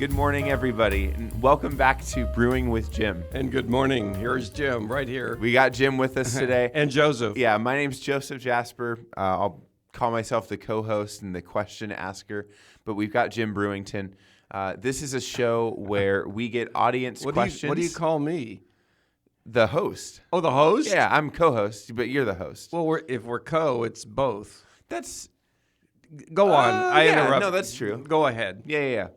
Good morning, everybody, and welcome back to Brewing with Jim. And good morning. Here's Jim right here. We got Jim with us today. And Joseph. Yeah, my name's Joseph Jasper. I'll call myself the co-host and the question asker, but we've got Jim Brewington. This is a show where we get audience questions. What do you call me? The host. Oh, the host? Yeah, I'm co-host, but you're the host. Well, if we're it's both. That's... Go on. I interrupt. No, that's true. Go ahead. Yeah.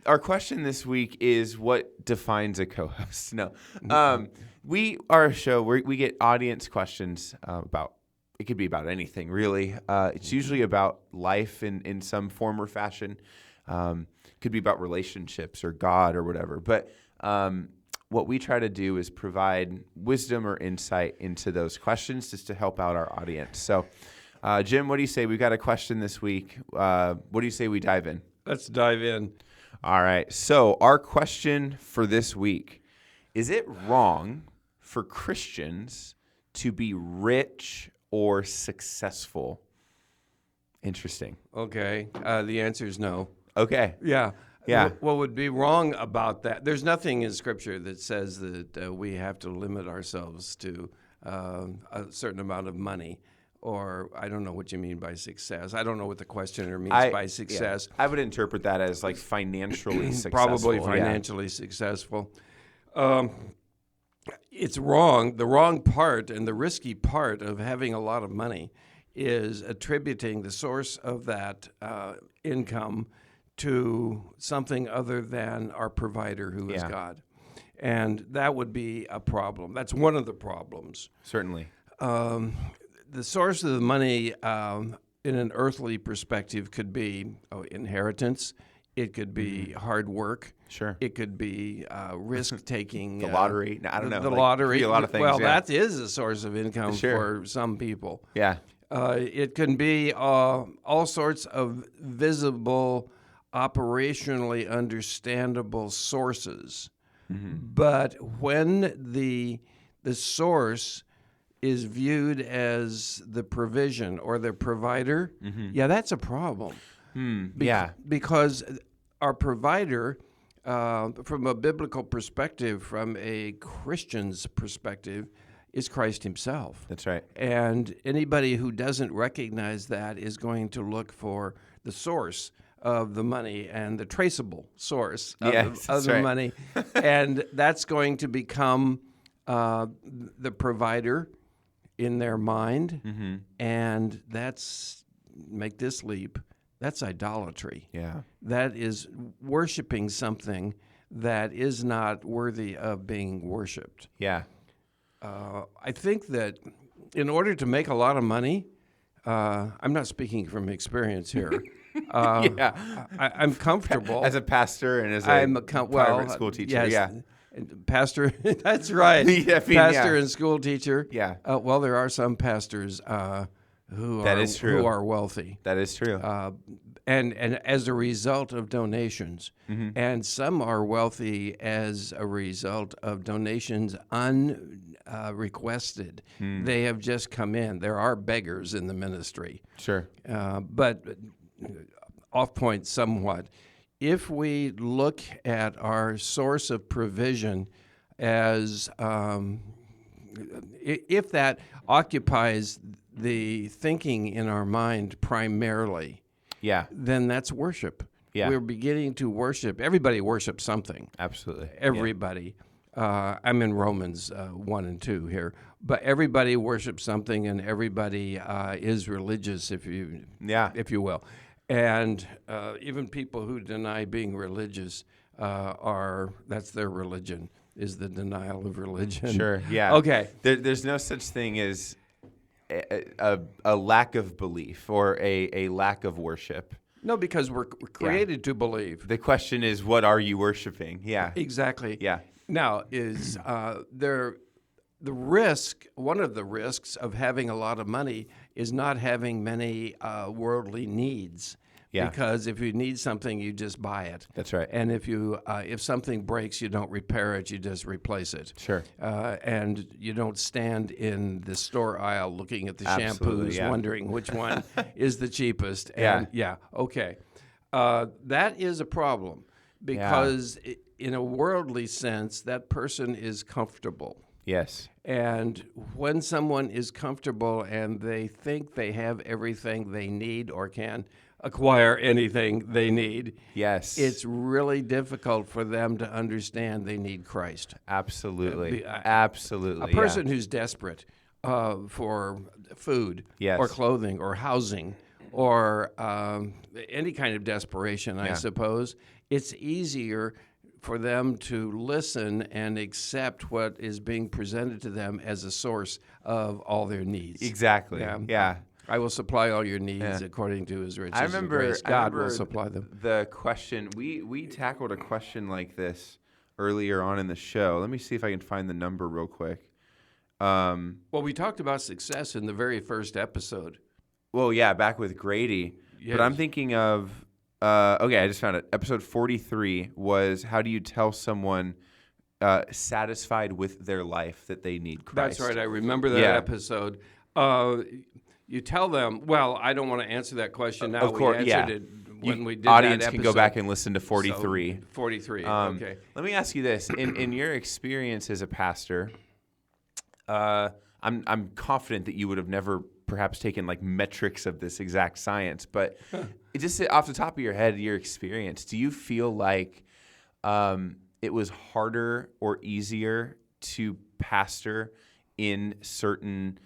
Our question this week is, what defines a co-host? No. We are a show where we get audience questions about, it could be about anything, really. It's usually about life in some form or fashion. Could be about relationships or God or whatever. But what we try to do is provide wisdom or insight into those questions just to help out our audience. So, Jim, what do you say? We've got a question this week. What do you say we dive in? Let's dive in. All right. So our question for this week, is it wrong for Christians to be rich or successful? Interesting. Okay. The answer is no. Okay. Yeah. Yeah. What would be wrong about that? There's nothing in Scripture that says that we have to limit ourselves to a certain amount of money. Or I don't know what you mean by success. I don't know what the questioner means by success. Yeah. I would interpret that as like financially successful. Probably financially successful. It's wrong. The wrong part and the risky part of having a lot of money is attributing the source of that income to something other than our provider, who is God. And that would be a problem. That's one of the problems. Certainly. The source of the money in an earthly perspective could be inheritance. It could be hard work. Sure. It could be risk-taking. The lottery. I don't know. The lottery. A lot of things. Well, that is a source of income for some people. Yeah. It can be all sorts of visible, operationally understandable sources. Mm-hmm. But when the source is viewed as the provision or the provider, that's a problem. Because our provider, from a biblical perspective, from a Christian's perspective, is Christ himself. That's right. And anybody who doesn't recognize that is going to look for the source of the money and the traceable source of the money. And that's going to become the provider in their mind, and make this leap, that's idolatry. Yeah. That is worshiping something that is not worthy of being worshipped. Yeah. I think that in order to make a lot of money, I'm not speaking from experience here. I'm comfortable. As a pastor and as a private school teacher. Yes, pastor, that's right. Pastor and school teacher. Yeah. Well, there are some pastors who are wealthy. That is true. And as a result of donations, and some are wealthy as a result of donations unrequested. They have just come in. There are beggars in the ministry. Sure. But off point somewhat. If we look at our source of provision as, if that occupies the thinking in our mind primarily, then that's worship. Yeah. We're beginning to worship. Everybody worships something. Absolutely. Everybody. Yeah. I'm in Romans 1 and 2 here. But everybody worships something, and everybody is religious, if you will. And even people who deny being religious that's their religion, is the denial of religion. Sure, yeah. Okay. There's no such thing as a lack of belief or a lack of worship. No, because we're created to believe. The question is, what are you worshiping? Yeah. Exactly. Yeah. Now, is one of the risks of having a lot of money is not having many worldly needs. Yeah. Because if you need something, you just buy it. That's right. And if something breaks, you don't repair it, you just replace it. Sure. And you don't stand in the store aisle looking at the shampoos, wondering which one is the cheapest. And okay. That is a problem, because in a worldly sense, that person is comfortable. Yes. And when someone is comfortable and they think they have everything they need or can acquire anything they need, yes, it's really difficult for them to understand they need Christ. Absolutely. Absolutely. A person who's desperate for food Yes. or clothing or housing or any kind of desperation, I suppose, it's easier for them to listen and accept what is being presented to them as a source of all their needs. Exactly. Yeah. I will supply all your needs according to his riches and grace. God will supply them. The question, we tackled a question like this earlier on in the show. Let me see if I can find the number real quick. Well, we talked about success in the very first episode. Well, yeah, back with Grady. Yes. But I'm thinking of, okay, I just found it. Episode 43 was, how do you tell someone satisfied with their life that they need Christ? That's right. I remember that episode. You tell them, well, I don't want to answer that question now. Of course, we answered it when we did audience that episode. can go back and listen to 43. So, 43, okay. Let me ask you this. In your experience as a pastor, I'm confident that you would have never perhaps taken like metrics of this exact science, but just off the top of your head, your experience, do you feel like it was harder or easier to pastor in certain,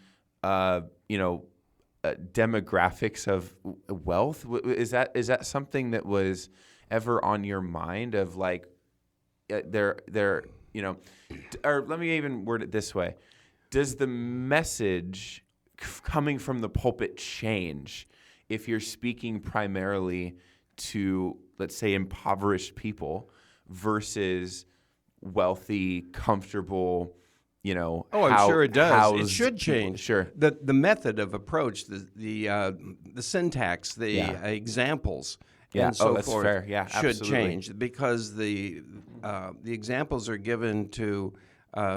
demographics of wealth? Is that something that was ever on your mind of like, or let me even word it this way. Does the message coming from the pulpit change if you're speaking primarily to, let's say, impoverished people versus wealthy, comfortable, I'm sure it does. It should change. Sure. The method of approach, the syntax, the examples, and so that's forth fair. Yeah, should absolutely. change because the examples are given to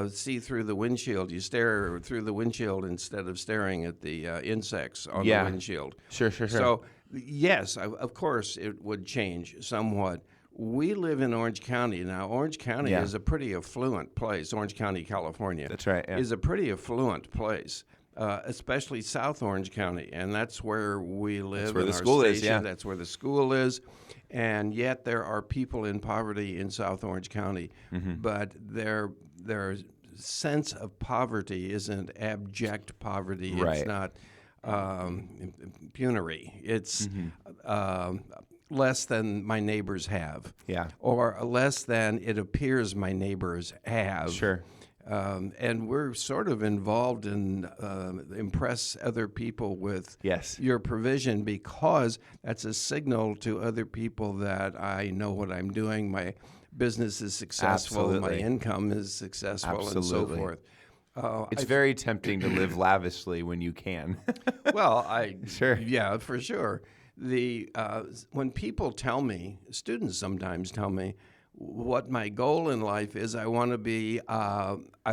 see through the windshield. You stare through the windshield instead of staring at the insects on the windshield. Sure. So, yes, of course, it would change somewhat. We live in Orange County. Now, Orange County is a pretty affluent place. Orange County, California. That's right. Yeah. Is a pretty affluent place, especially South Orange County. And that's where we live. That's where the our school station. is, yeah. That's where the school is. And yet there are people in poverty in South Orange County. Mm-hmm. But their sense of poverty isn't abject poverty. Right. It's not penury. It's less than my neighbors have. Yeah. Or less than it appears my neighbors have. Sure. And we're sort of involved in impress other people with your provision because that's a signal to other people that I know what I'm doing. My business is successful. Absolutely. My income is successful, and so forth. It's very tempting to live lavishly when you can. Well, Sure. Yeah, for sure. When people tell me, students sometimes tell me, what my goal in life is, I want to be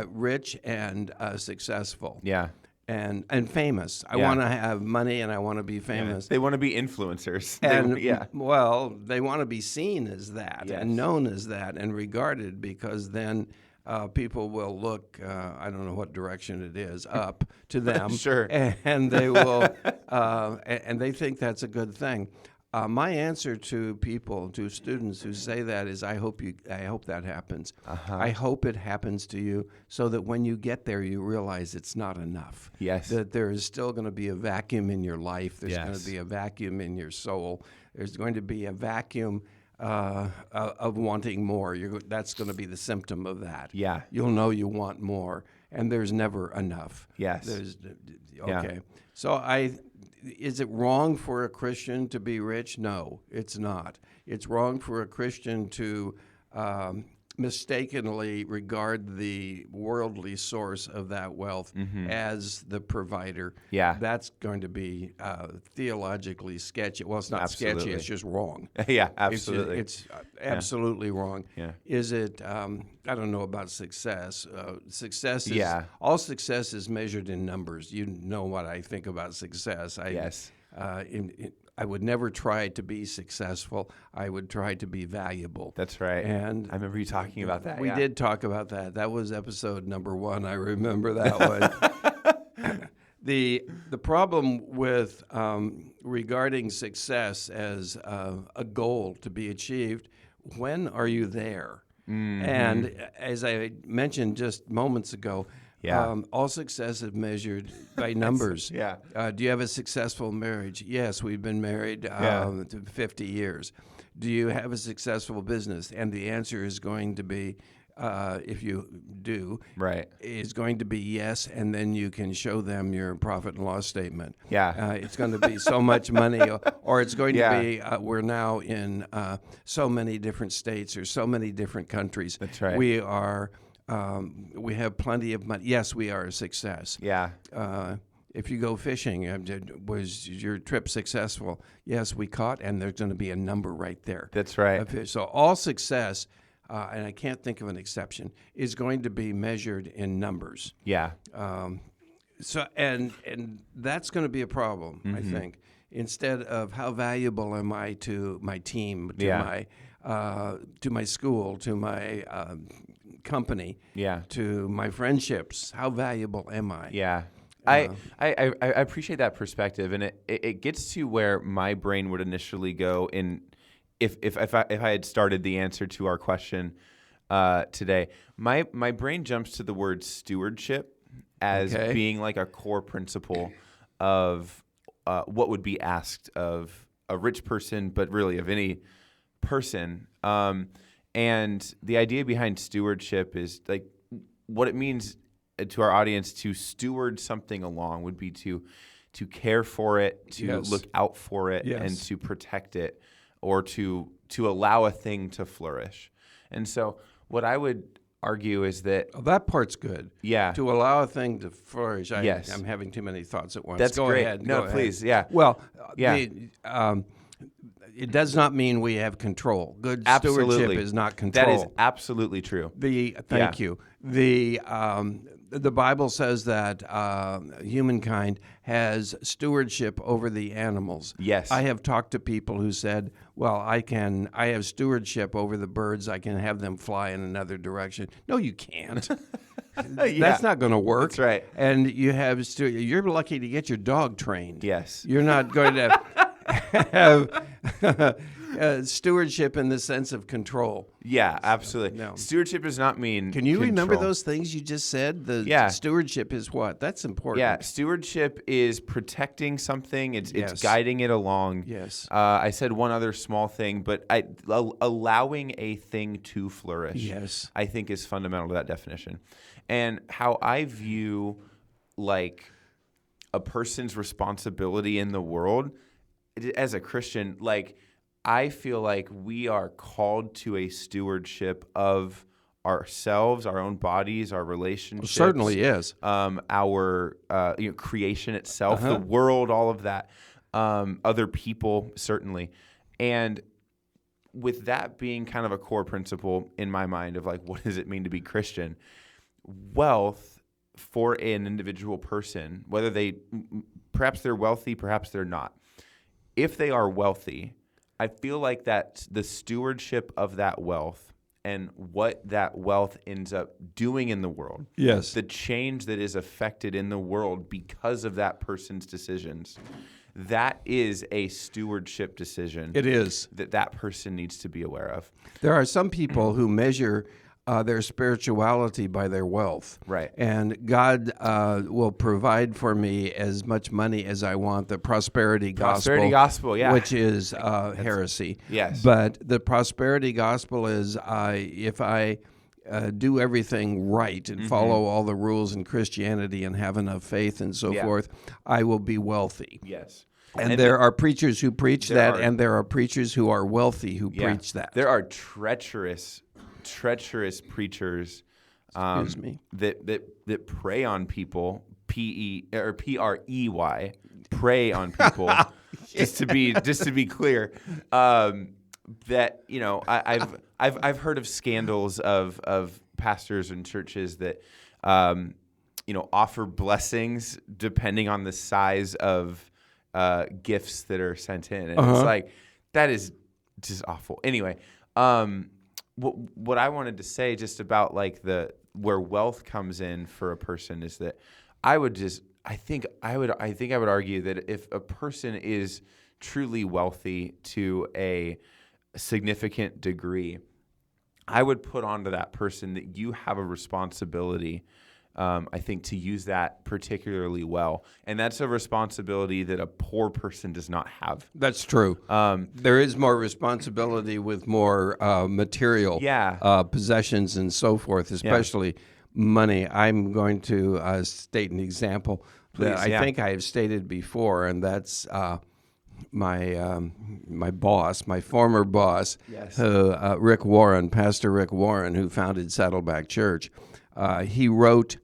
rich and successful. Yeah. And famous. I want to have money and I want to be famous. Yeah. They want to be influencers. Well, they want to be seen as that and known as that and regarded because then people will look, I don't know what direction it is, up to them. Sure. And they will, and they think that's a good thing. My answer to people, to students who say that is, I hope that happens. I hope it happens to you so that when you get there, you realize it's not enough. Yes. That there is still going to be a vacuum in your life. There's going to be a vacuum in your soul. There's going to be a vacuum of wanting more. That's going to be the symptom of that. Yeah. You'll know you want more, and there's never enough. Yes. Okay. So is it wrong for a Christian to be rich? No, it's not. It's wrong for a Christian to mistakenly regard the worldly source of that wealth as the provider. Yeah. That's going to be theologically sketchy. Well, it's not sketchy, it's just wrong. Yeah, absolutely. It's absolutely wrong. Yeah. Is it, I don't know about success. Success is, all success is measured in numbers. You know what I think about success. Yes. I would never try to be successful. I would try to be valuable. That's right. And I remember you talking about that. We did talk about that. That was episode number 1. I remember that one. The problem with regarding success as a goal to be achieved, when are you there? Mm-hmm. And as I mentioned just moments ago, all success is measured by numbers. Do you have a successful marriage? Yes, we've been married to 50 years. Do you have a successful business? And the answer is going to be, if you do, is going to be yes, and then you can show them your profit and loss statement. It's going to be so much money, or it's going to be, we're now in so many different states or so many different countries. That's right. We are... we have plenty of money. Yes, we are a success. If you go fishing, was your trip successful? Yes, we caught, and there's going to be a number right there. That's right. So all success, and I can't think of an exception, is going to be measured in numbers. So and that's going to be a problem, I think. Instead of how valuable am I to my team, to my school, to my company, to my friendships, how valuable am I? I appreciate that perspective, and it gets to where my brain would initially go in if I had started the answer to our question today. My brain jumps to the word stewardship as being like a core principle of what would be asked of a rich person, but really of any person. And the idea behind stewardship is like what it means to our audience to steward something along would be to care for it, to look out for it, and to protect it, or to allow a thing to flourish. And so what I would argue is that... Oh, that part's good. To allow a thing to flourish. I'm having too many thoughts at once. That's great. Ahead. No, please. Yeah. Well, it does not mean we have control. Good stewardship is not control. That is absolutely true. Thank you. The Bible says that humankind has stewardship over the animals. Yes. I have talked to people who said, well, I have stewardship over the birds. I can have them fly in another direction. No, you can't. That's not going to work. That's right. And you're lucky to get your dog trained. Yes. You're not going to have stewardship in the sense of control. Yeah, absolutely. No. Stewardship does not mean Can you control. remember those things you just said? Stewardship is what? That's important. Yeah, stewardship is protecting something. It's guiding it along. Yes. I said one other small thing, but allowing a thing to flourish, I think is fundamental to that definition. And how I view like a person's responsibility in the world as a Christian, like I feel like we are called to a stewardship of ourselves, our own bodies, our relationships. Certainly is. Our creation itself, the world, all of that. Other people, certainly. And with that being kind of a core principle in my mind of like, what does it mean to be Christian? Wealth for an individual person, whether perhaps they're wealthy, perhaps they're not. If they are wealthy, I feel like that the stewardship of that wealth and what that wealth ends up doing in the world, the change that is affected in the world because of that person's decisions, that is a stewardship decision. It is. That person needs to be aware of. There are some people who measure their spirituality by their wealth. Right. And God will provide for me as much money as I want, the prosperity gospel. Prosperity gospel, Which is heresy. Yes. But the prosperity gospel is if I do everything right and follow all the rules in Christianity and have enough faith and so forth, I will be wealthy. Yes. And there are preachers who preach that, and there are preachers who are wealthy who preach that. There are treacherous preachers that prey on people, PREY, prey on people. just to be clear, that I've heard of scandals of pastors and churches that offer blessings depending on the size of gifts that are sent in, and it's like that is just awful. Anyway, what I wanted to say just about like where wealth comes in for a person is that I think I would argue that if a person is truly wealthy to a significant degree, I would put onto that person that you have a responsibility, I think, to use that particularly well. And that's a responsibility that a poor person does not have. That's true. There is more responsibility with more material possessions and so forth, especially money. I'm going to state an example that I think I have stated before, and that's my boss, my former boss, Rick Warren, Pastor Rick Warren, who founded Saddleback Church. He wrote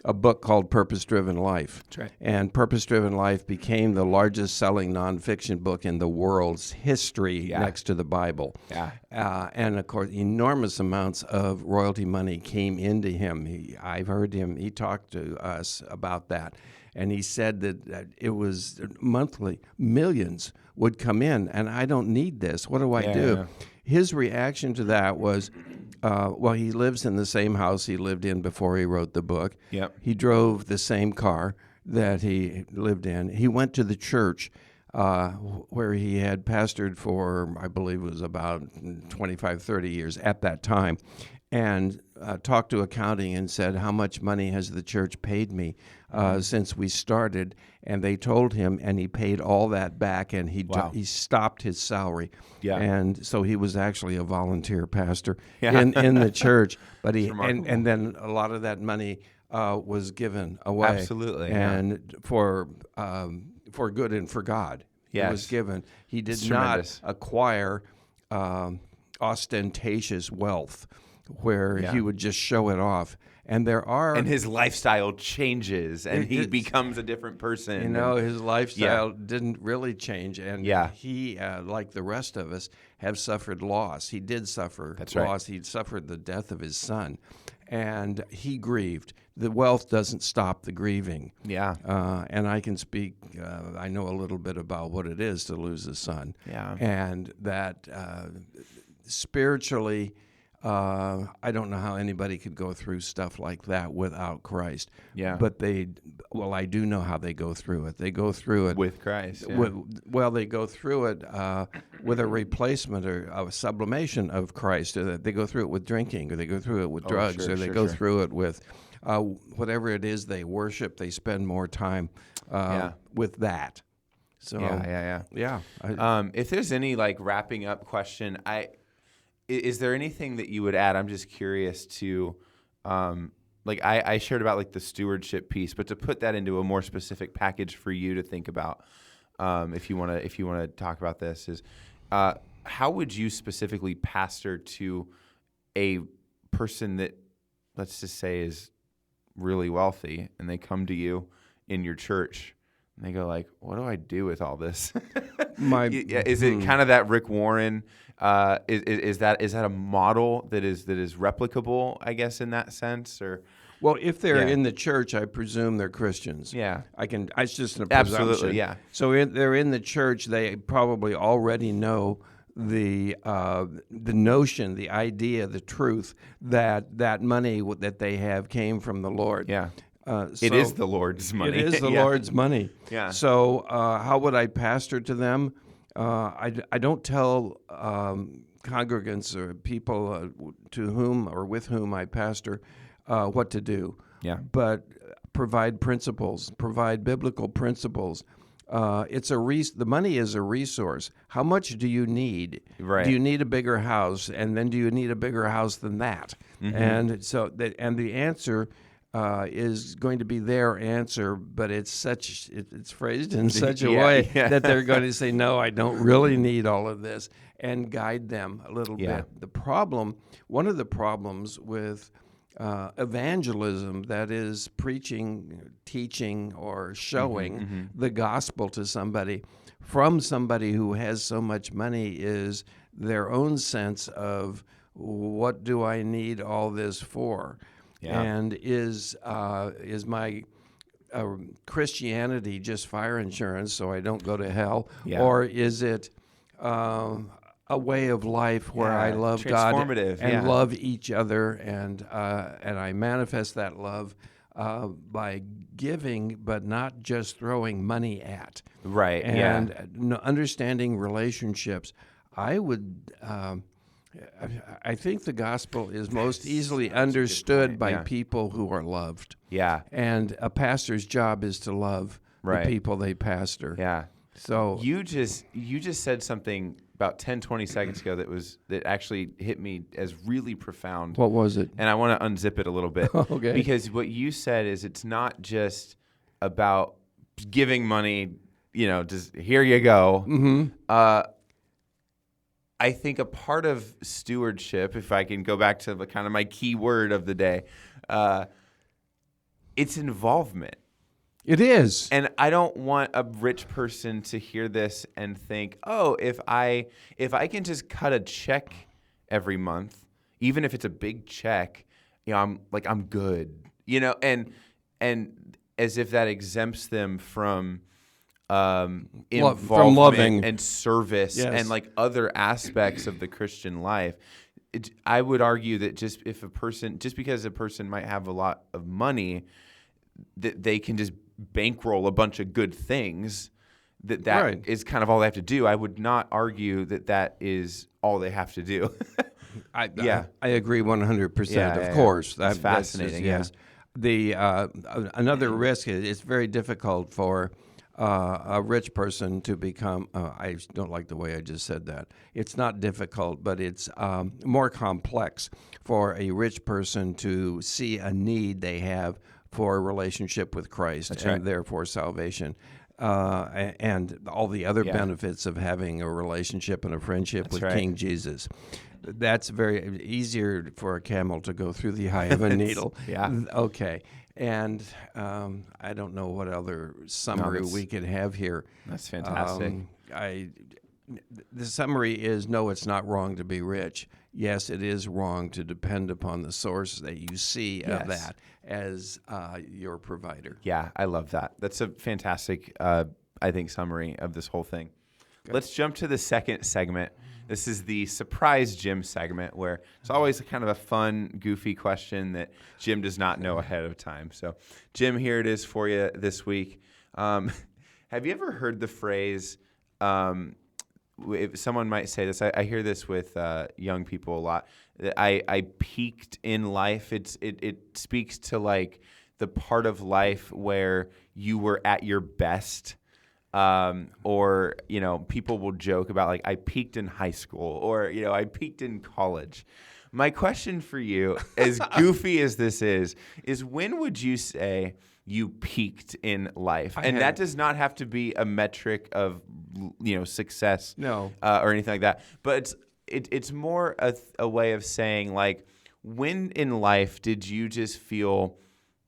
a book called Purpose-Driven Life. That's right. And Purpose-Driven Life became the largest selling nonfiction book in the world's history next to the Bible. Yeah. And, of course, enormous amounts of royalty money came into him. I've heard him, he talked to us about that. And he said that it was monthly, millions would come in, and I don't need this. What do I do? His reaction to that was, he lives in the same house he lived in before he wrote the book. Yep. He drove the same car that he lived in. He went to the church where he had pastored for, I believe it was about 25, 30 years at that time, and talked to accounting and said, how much money has the church paid me since we started? And they told him, and he paid all that back, and he stopped his salary. Yeah. And so he was actually a volunteer pastor in the church. But and then a lot of that money was given away. Absolutely. And for good and for God. It was given. He did not acquire ostentatious wealth where he would just show it off. And and his lifestyle changes, and he becomes a different person. You know, his lifestyle didn't really change, and he, like the rest of us, have suffered loss. He did suffer loss. Right. He suffered the death of his son, and he grieved. The wealth doesn't stop the grieving. Yeah. And I can speak, I know a little bit about what it is to lose a son. Yeah. And that spiritually, I don't know how anybody could go through stuff like that without Christ. Yeah. But I do know how they go through it. They go through it with Christ. Yeah. They go through it with a replacement or a sublimation of Christ. Or they go through it with drinking, or they go through it with drugs, or they go through it with whatever it is they worship. They spend more time with that. So yeah. If there's any like wrapping up question, is there anything that you would add? I'm just curious to, I shared about like the stewardship piece, but to put that into a more specific package for you to think about, if you want to talk about this, is how would you specifically pastor to a person that, let's just say, is really wealthy, and they come to you in your church and they go like, what do I do with all this? Is it kind of that Rick Warren? Is that a model that is replicable, I guess, in that sense? Or well, if they're in the church, I presume they're Christians. Yeah, it's just a presumption. Absolutely, yeah. So they're in the church. They probably already know the notion, the idea, the truth that money that they have came from the Lord. Yeah. It is the Lord's money. It is the Lord's money. Yeah. So how would I pastor to them? I don't tell congregants or people to whom or with whom I pastor what to do. Yeah. But provide principles, provide biblical principles. The money is a resource. How much do you need? Right. Do you need a bigger house, and then do you need a bigger house than that? Mm-hmm. And so the answer is going to be their answer, but it's phrased in such a way that they're going to say, no, I don't really need all of this, and guide them a little bit. One of the problems with evangelism, that is preaching, teaching, or showing the gospel to somebody from somebody who has so much money, is their own sense of, what do I need all this for? Yeah. And is my Christianity just fire insurance so I don't go to hell? Yeah. Or is it a way of life where I love God and love each other, and I manifest that love by giving, but not just throwing money at. Right. And understanding relationships. I would. I think the gospel is most easily understood by people who are loved. Yeah. And a pastor's job is to love the people they pastor. Yeah. So you just said something about 10, 20 seconds ago that actually hit me as really profound. What was it? And I want to unzip it a little bit. Okay. Because what you said is it's not just about giving money, just here you go. Mm-hmm. I think a part of stewardship, if I can go back to the kind of my key word of the day, it's involvement. It is. And I don't want a rich person to hear this and think, oh, if I can just cut a check every month, even if it's a big check, I'm good. And as if that exempts them from involvement from loving and service and like other aspects of the Christian life. I would argue that just because a person might have a lot of money, that they can just bankroll a bunch of good things, that is kind of all they have to do. I would not argue that is all they have to do. I agree 100%. Of course, that's fascinating. Yes. The another risk is it's very difficult for a rich person to become. I don't like the way I just said that. It's not difficult, but it's more complex for a rich person to see a need they have for a relationship with Christ and therefore salvation. And all the other benefits of having a relationship and a friendship with King Jesus. That's very easier for a camel to go through the eye of a needle. Okay. And I don't know what other summary we could have here. That's fantastic. The summary is, no, it's not wrong to be rich. Yes, it is wrong to depend upon the source that you see of that as your provider. Yeah, I love that. That's a fantastic, I think, summary of this whole thing. Good. Let's jump to the second segment. This is the surprise Jim segment, where it's always kind of a fun, goofy question that Jim does not know ahead of time. So, Jim, here it is for you this week. Have you ever heard the phrase, if someone might say this, I hear this with young people a lot, that I peaked in life. It speaks to like the part of life where you were at your best. Or, people will joke about like, I peaked in high school, or, I peaked in college. My question for you, as goofy as this is when would you say you peaked in life? That does not have to be a metric of, success or anything like that. But it's more a way of saying, like, when in life did you just feel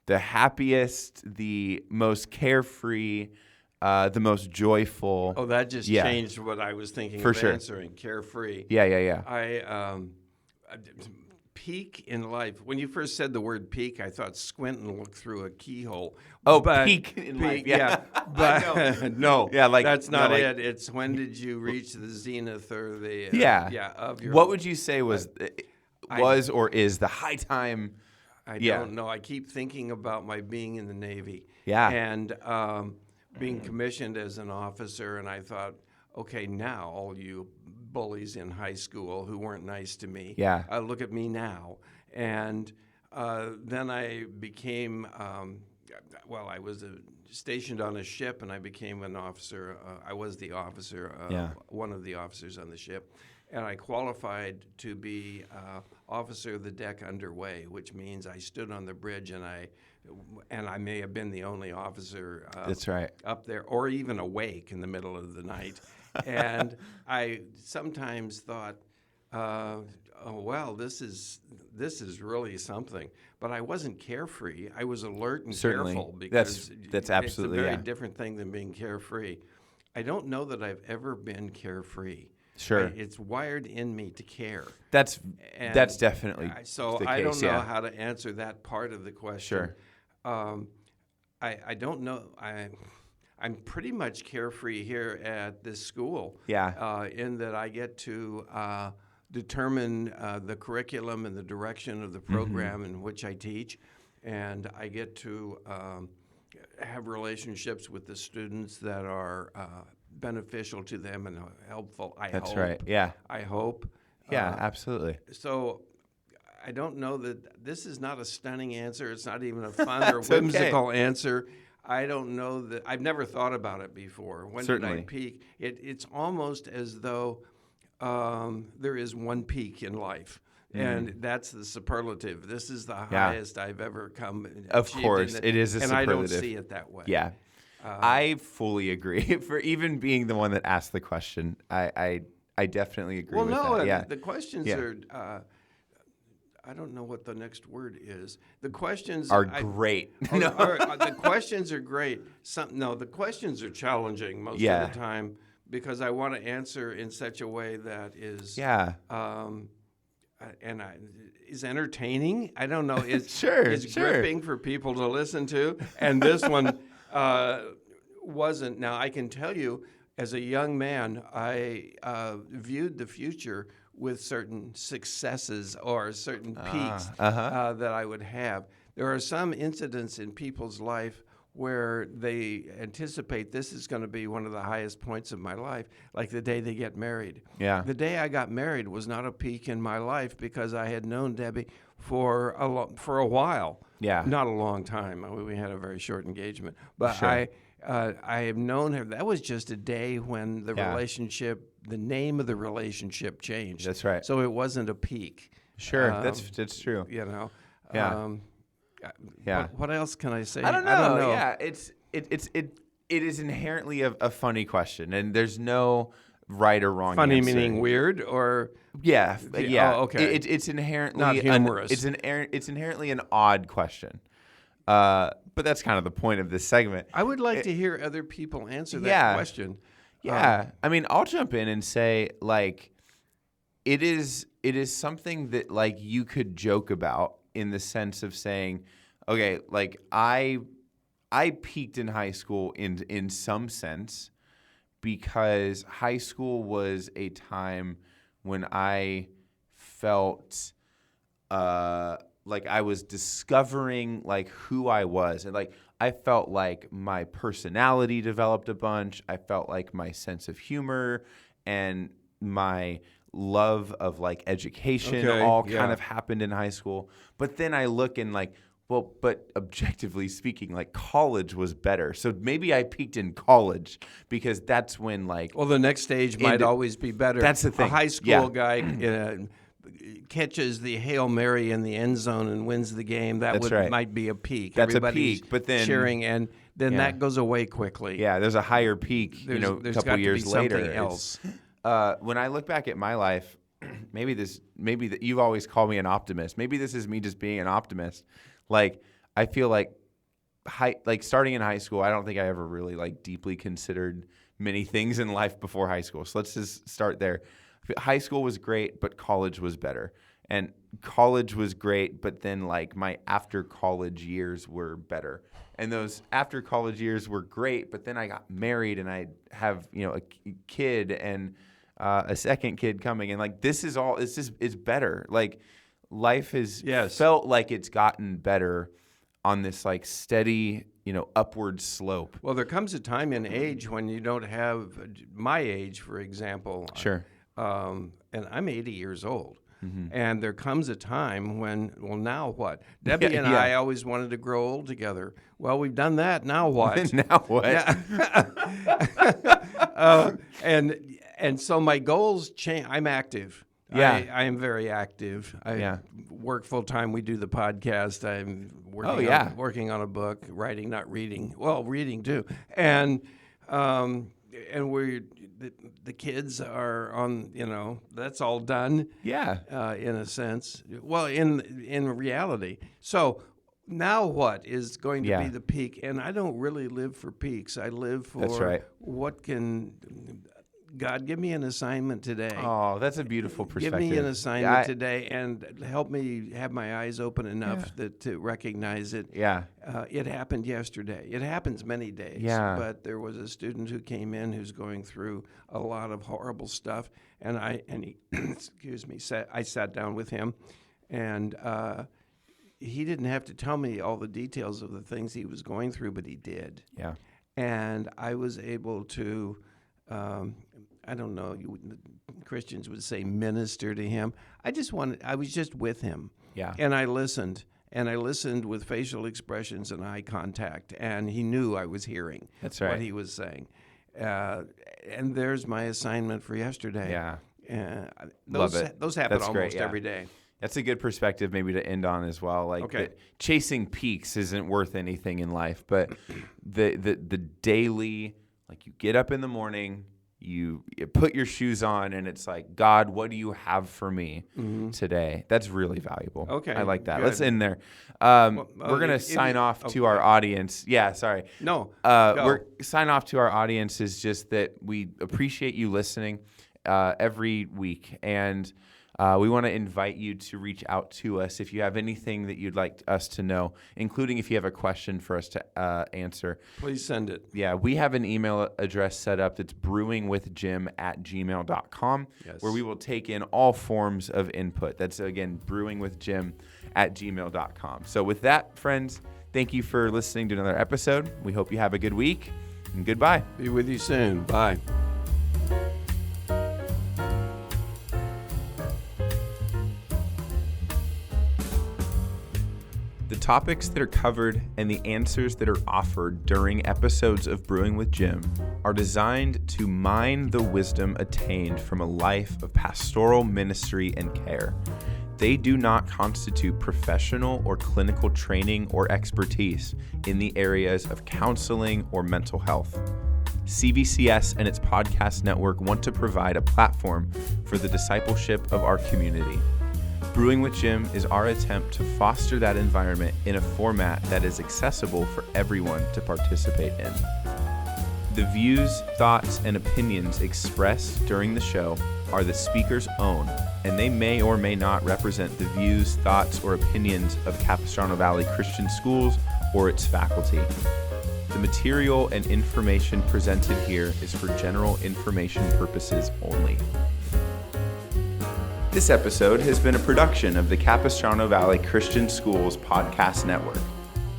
the happiest, the most carefree, the most joyful? Oh, that just changed what I was thinking of answering. Carefree. Yeah. I peak in life. When you first said the word peak, I thought squint and look through a keyhole. Oh, peak in life. Yeah. But no. Yeah, like that's not it. It's when did you reach the zenith or the of your. What would you say was or is the high time? I don't know. I keep thinking about my being in the Navy. Yeah. And being commissioned as an officer, and I thought, okay, now all you bullies in high school who weren't nice to me, look at me now. And then I became, I was stationed on a ship, and I became an officer. I was the officer, one of the officers on the ship. And I qualified to be officer of the deck underway, which means I stood on the bridge and I may have been the only officer up there, or even awake in the middle of the night. And I sometimes thought, this is really something. But I wasn't carefree. I was alert and careful, because that's absolutely it's a very different thing than being carefree. I don't know that I've ever been carefree. Sure. It's wired in me to care. That's definitely so the I case, don't know how to answer that part of the question. Sure. I don't know. I'm pretty much carefree here at this school. Yeah. In that I get to determine the curriculum and the direction of the program in which I teach, and I get to have relationships with the students that are beneficial to them and helpful. That's right. Yeah. I hope. Yeah, absolutely. So I don't know that this is not a stunning answer. It's not even a fun or whimsical answer. I don't know that. I've never thought about it before. When Certainly. did I peak? It's almost as though there is one peak in life, and that's the superlative. This is the highest I've ever come. Of course, it is a superlative. And I don't see it that way. Yeah. I fully agree. For even being the one that asked the question, I definitely agree with that. Yeah. The questions are. I don't know what the next word is. The questions are great. The questions are great. The questions are challenging most of the time because I want to answer in such a way that is is entertaining. I don't know. It's gripping for people to listen to. And this one wasn't. Now I can tell you, as a young man, I viewed the future with certain successes or certain peaks that I would have. There are some incidents in people's life where they anticipate this is going to be one of the highest points of my life, like the day they get married. Yeah. The day I got married was not a peak in my life because I had known Debbie for a while. Yeah. Not a long time. We had a very short engagement. But Sure. I have known her. That was just a day when the relationship, the name of the relationship changed. That's right. So it wasn't a peak. Sure, that's true. You know. Yeah. What else can I say? I don't know. Yeah, it is inherently a funny question, and there's no right or wrong. Funny answer. meaning weird or yeah. Oh, okay. It's inherently not humorous. It's inherently an odd question. But that's kind of the point of this segment. I would like to hear other people answer that question. Yeah. I mean, I'll jump in and say, like, it is something that, like, you could joke about in the sense of saying, okay, like, I peaked in high school in some sense because high school was a time when I felt like I was discovering like who I was, and like I felt like my personality developed a bunch. I felt like my sense of humor and my love of like education kind of happened in high school. But then I look and like, well, but objectively speaking, like college was better. So maybe I peaked in college because that's when like. Well, the next stage might always be better. That's the thing. A high school guy catches the Hail Mary in the end zone and wins the game. Might be a peak. That's Everybody's a peak, but then cheering, and then that goes away quickly. Yeah, there's a higher peak. There's a couple years later. Something else. When I look back at my life, you've always called me an optimist. Maybe this is me just being an optimist. Like I feel like starting in high school, I don't think I ever really like deeply considered many things in life before high school. So let's just start there. High school was great, but college was better. And college was great, but then like my after college years were better. And those after college years were great, but then I got married and I have, a kid and a second kid coming. And like this is all, it's better. Like life has felt like it's gotten better on this like steady, upward slope. Well, there comes a time in age when you don't have my age, for example. Sure. And I'm 80 years old. Mm-hmm. And there comes a time when, well, now what? Debbie and I always wanted to grow old together. Well, we've done that. Now what? Now what? And so my goals change. I'm active. Yeah. I am very active. I work full time. We do the podcast. I'm working on a book, writing, not reading. Well, reading too. And we're the kids are on. That's all done. Yeah. In a sense. Well, in reality. So now what is going to be the peak? And I don't really live for peaks. I live for what can God, give me an assignment today. Oh, that's a beautiful perspective. Give me an assignment today and help me have my eyes open enough to recognize it. Yeah. It happened yesterday. It happens many days. Yeah. But there was a student who came in who's going through a lot of horrible stuff, and he I sat down with him, and he didn't have to tell me all the details of the things he was going through, but he did. Yeah. And I was able to, I don't know, Christians would say minister to him. I was just with him. Yeah. And I listened. And I listened with facial expressions and eye contact. And he knew I was hearing what he was saying. And there's my assignment for yesterday. Yeah. Love it. Those happen That's almost great, every day. That's a good perspective maybe to end on as well. Like chasing peaks isn't worth anything in life, but the daily, like you get up in the morning, you put your shoes on, and it's like, God, what do you have for me today? That's really valuable. Okay. I like that. Good. Let's end there. We're going to sign off to our audience. Yeah, sorry. No. We're sign off to our audience is just that we appreciate you listening every week, and we want to invite you to reach out to us if you have anything that you'd like us to know, including if you have a question for us to answer. Please send it. Yeah, we have an email address set up that's brewingwithjim@gmail.com, where we will take in all forms of input. That's, again, brewingwithjim@gmail.com. So with that, friends, thank you for listening to another episode. We hope you have a good week, and goodbye. Be with you soon. Bye. The topics that are covered and the answers that are offered during episodes of Brewing with Jim are designed to mine the wisdom attained from a life of pastoral ministry and care. They do not constitute professional or clinical training or expertise in the areas of counseling or mental health. CVCS and its podcast network want to provide a platform for the discipleship of our community. Brewing with Jim is our attempt to foster that environment in a format that is accessible for everyone to participate in. The views, thoughts, and opinions expressed during the show are the speaker's own, and they may or may not represent the views, thoughts, or opinions of Capistrano Valley Christian Schools or its faculty. The material and information presented here is for general information purposes only. This episode has been a production of the Capistrano Valley Christian Schools Podcast Network.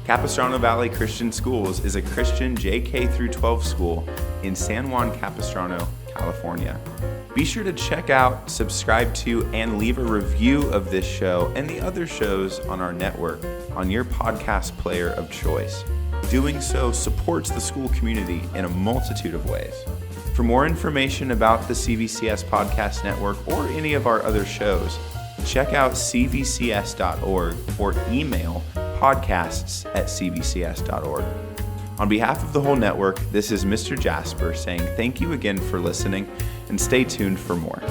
Capistrano Valley Christian Schools is a Christian JK-12 school in San Juan Capistrano, California. Be sure to check out, subscribe to, and leave a review of this show and the other shows on our network on your podcast player of choice. Doing so supports the school community in a multitude of ways. For more information about the CVCS Podcast Network or any of our other shows, check out cvcs.org or email podcasts@cvcs.org. On behalf of the whole network, this is Mr. Jasper saying thank you again for listening, and stay tuned for more.